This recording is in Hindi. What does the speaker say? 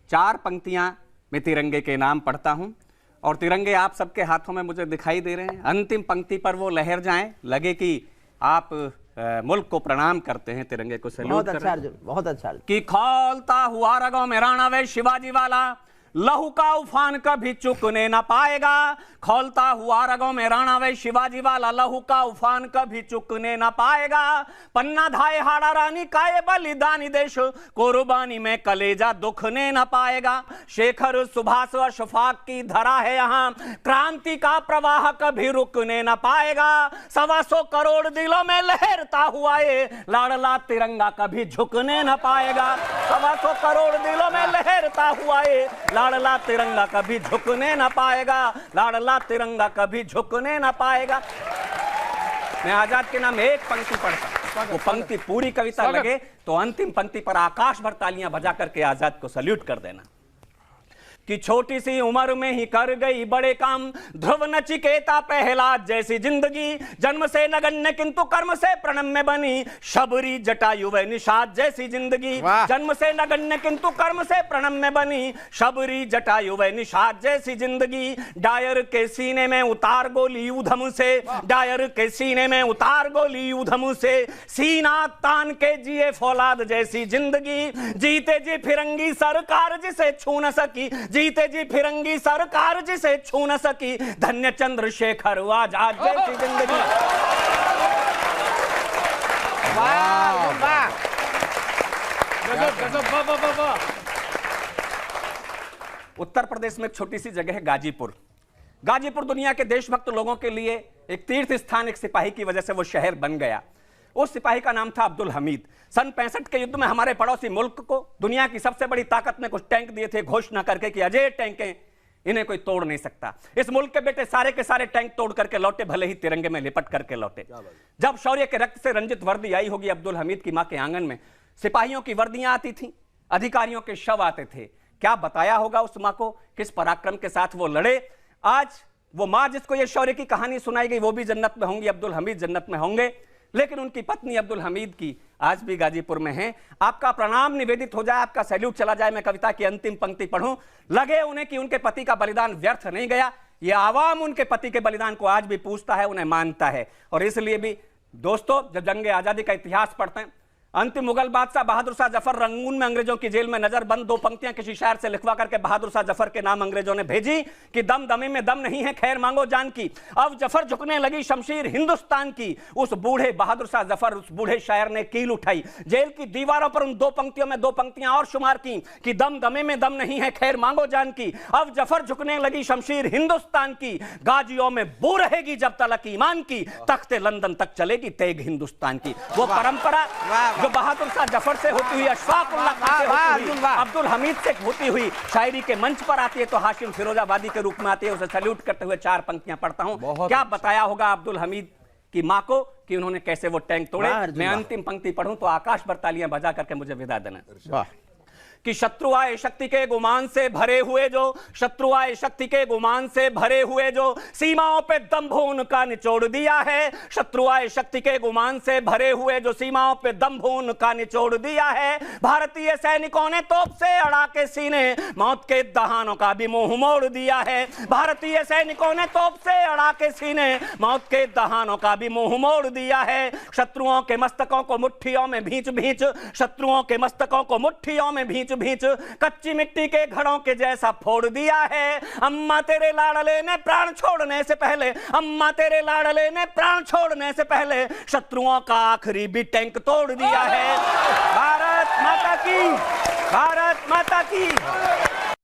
4 पंक्तियां मैं तिरंगे के नाम पढ़ता हूं और तिरंगे आप सबके हाथों में मुझे दिखाई दे रहे हैं। अंतिम पंक्ति पर वो लहर जाएं, लगे कि आप मुल्क को प्रणाम करते हैं, तिरंगे को सैल्यूट कर रहे हैं। बहुत अच्छा कि खौलता हुआ रगों में राणा वे शिवाजी वाला, लहू का उफान कभी चुकने ना पाएगा। खौलता हुआ रगों में राणा वे शिवाजी वाला, लहू का उफान कभी चुकने ना पाएगा। पन्ना धाए हाड़ा रानी का ये बलिदानी देश, कुर्बानी में कलेजा दुखने ना पाएगा। शेखर सुभाष व शफाक की धरा है यहाँ, क्रांति का प्रवाह कभी रुकने ना पाएगा। 125 करोड़ दिलों में लहरता हुआ ये लाडला तिरंगा कभी झुकने ना पाएगा। 125 करोड़ दिलों में लहरता हुआ ये लाडला तिरंगा कभी झुकने ना पाएगा। लाडला तिरंगा कभी झुकने ना पाएगा। मैं आजाद के नाम एक पंक्ति पढ़ता, वो पंक्ति पूरी कविता लगे तो अंतिम पंक्ति पर आकाश भर तालियां बजा करके आजाद को सल्यूट कर देना। कि छोटी सी उम्र में ही कर गई बड़े काम, ध्रुव नचिकेता प्रहलाद जैसी जिंदगी। जन्म से नगण्य किंतु कर्म से प्रणम्य बनी, शबरी जटायु व निषाद जैसी जिंदगी। जन्म से नगण्य किंतु कर्म से प्रणम्य बनी, शबरी जटायु व निषाद जैसी जिंदगी। डायर के सीने में उतार गोली ऊधम से, डायर के सीने में उतार गोली ऊधम से। सीना तान के जिए फौलाद जैसी जिंदगी। जीते जी फिरंगी सरकार जिसे छू न सकी, जीते जी फिरंगी सरकार जिसे छू न सकी। धन्य चंद्रशेखर आजाद जैसी जिंदगी। उत्तर प्रदेश में एक छोटी सी जगह है गाजीपुर। गाजीपुर दुनिया के देशभक्त लोगों के लिए एक तीर्थ स्थान, एक सिपाही की वजह से वो शहर बन गया। उस सिपाही का नाम था अब्दुल हमीद। सन 65 के युद्ध में हमारे पड़ोसी मुल्क को दुनिया की सबसे बड़ी ताकत ने कुछ टैंक दिए थे, घोषणा करके कि अजय टैंक हैं, इन्हें कोई तोड़ नहीं सकता। इस मुल्क के बेटे सारे के सारे टैंक तोड़ करके लौटे, भले ही तिरंगे में लिपट करके लौटे। जब शौर्य के रक्त से रंजित वर्दी आई होगी अब्दुल हमीद की मां के आंगन में, सिपाहियों की वर्दियां आती थी, अधिकारियों के शव आते थे। क्या बताया होगा उस मां को, किस पराक्रम के साथ वो लड़े। आज वो मां जिसको ये शौर्य की कहानी सुनाई गई वो भी जन्नत में होंगी, अब्दुल हमीद जन्नत में होंगे। लेकिन उनकी पत्नी अब्दुल हमीद की आज भी गाजीपुर में है। आपका प्रणाम निवेदित हो जाए, आपका सैल्यूट चला जाए। मैं कविता की अंतिम पंक्ति पढ़ूं, लगे उन्हें कि उनके पति का बलिदान व्यर्थ नहीं गया। ये आवाम उनके पति के बलिदान को आज भी पूछता है, उन्हें मानता है। और इसलिए भी दोस्तों, जब जंग आजादी का इतिहास पढ़ते हैं, अंतिम मुगल बादशाह बहादुर शाह जफर रंगून में अंग्रेजों की जेल में नजरबंद 2 पंक्तियां किसी शायर से लिखवा करके बहादुर शाह जफर के नाम अंग्रेजों ने भेजी कि दम दमे में दम नहीं है, खैर मांगो जान की। अब जफर झुकने लगी शमशीर हिंदुस्तान की। उस बूढ़े बहादुर शाह जफर, उस बूढ़े शायर ने कील उठाई, जेल की दीवारों पर उन 2 पंक्तियों में 2 पंक्तियां और शुमार की कि दम दमे में दम नहीं है, खैर मांगो जान की। अब जफर झुकने लगी शमशीर हिंदुस्तान की, गाजियों में बू रहेगी जब तलक ईमान की, तख्ते लंदन तक चलेगी तेग हिंदुस्तान की। वो परंपरा जो बहादुर शाह जफर से होती हुई, अशफाक उल्लाह खान से होती हुई, अब्दुल हमीद से होती हुई शायरी के मंच पर आती है तो हाशिम फिरोजाबादी के रूप में आती है। उसे सैल्यूट करते हुए 4 पंक्तियां पढ़ता हूं। क्या बताया होगा अब्दुल हमीद की मां को कि उन्होंने कैसे वो टैंक तोड़े। मैं अंतिम पंक्ति पढ़ूं तो आकाश भर तालियां बजा करके मुझे विदा देना। कि शत्रु आए शक्ति के गुमान से भरे हुए जो, शत्रु आए शक्ति के गुमान से भरे हुए जो, सीमाओं पे दंभ उनका निचोड़ दिया है। शत्रु आए शक्ति के गुमान से भरे हुए जो, सीमाओं पे दंभ उनका निचोड़ दिया है। भारतीय सैनिकों ने तोप से अड़ा के सीने, मौत के दहानों का भी मुंह मोड़ दिया है। भारतीय सैनिकों ने तोप से अड़ा के सीने, मौत के दहानों का भी मुंह मोड़ दिया है। शत्रुओं के मस्तकों को मुट्ठियों में भींच भींच, शत्रुओं के मस्तकों को मुट्ठियों में भींच भींच, कच्ची मिट्टी के घड़ों के जैसा फोड़ दिया है। अम्मा तेरे लाडले ने प्राण छोड़ने से पहले, अम्मा तेरे लाडले ने प्राण छोड़ने से पहले, शत्रुओं का आखिरी भी टैंक तोड़ दिया है। भारत माता की, भारत माता की।